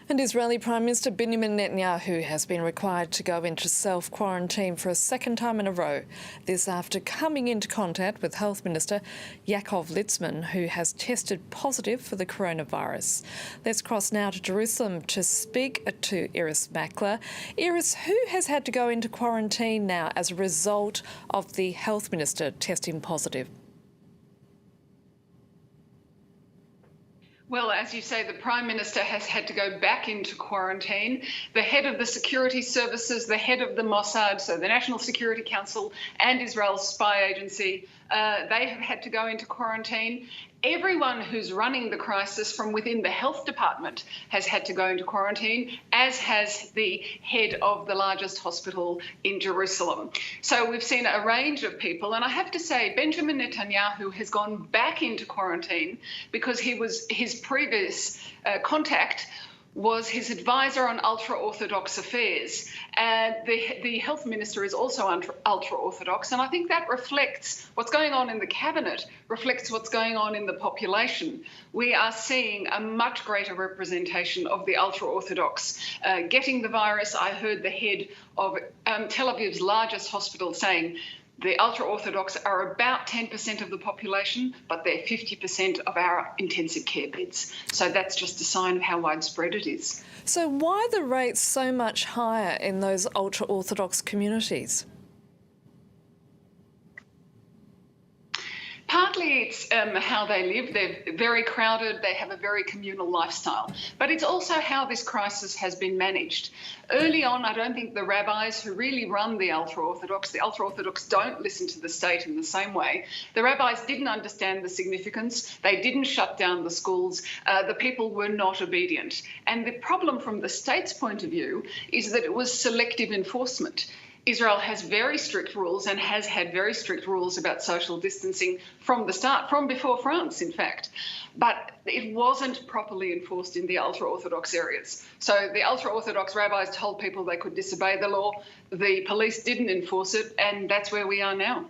And Israeli Prime Minister Benjamin Netanyahu has been required to go into self-quarantine for a second time in a row. This after coming into contact with Health Minister Yaakov Litzman, who has tested positive for the coronavirus. Let's cross now to Jerusalem to speak to Irris Makler. Irris, who has had to go into quarantine now as a result of the Health Minister testing positive? Well, as you say, the Prime Minister has had to go back into quarantine. The head of the security services, the head of the Mossad, so the National Security Council and Israel's spy agency, they have had to go into quarantine. Everyone who's running the crisis from within the health department has had to go into quarantine, as has the head of the largest hospital in Jerusalem. So we've seen a range of people. And I have to say, Benjamin Netanyahu has gone back into quarantine because his previous contact was his advisor on ultra-Orthodox affairs. And the health minister is also ultra-Orthodox. And I think that reflects what's going on in the cabinet, reflects what's going on in the population. We are seeing a much greater representation of the ultra-Orthodox getting the virus. I heard the head of Tel Aviv's largest hospital saying the ultra-Orthodox are about 10% of the population, but they're 50% of our intensive care beds. So that's just a sign of how widespread it is. So why are the rates so much higher in those ultra-Orthodox communities? Partly it's how they live. They're very crowded. They have a very communal lifestyle. But it's also how this crisis has been managed. Early on, I don't think the rabbis who really run the ultra-Orthodox don't listen to the state in the same way. The rabbis didn't understand the significance. They didn't shut down the schools. The people were not obedient. And the problem from the state's point of view is that it was selective enforcement. Israel has very strict rules and has had very strict rules about social distancing from the start, from before France, in fact. But it wasn't properly enforced in the ultra-Orthodox areas. So the ultra-Orthodox rabbis told people they could disobey the law. The police didn't enforce it, and that's where we are now.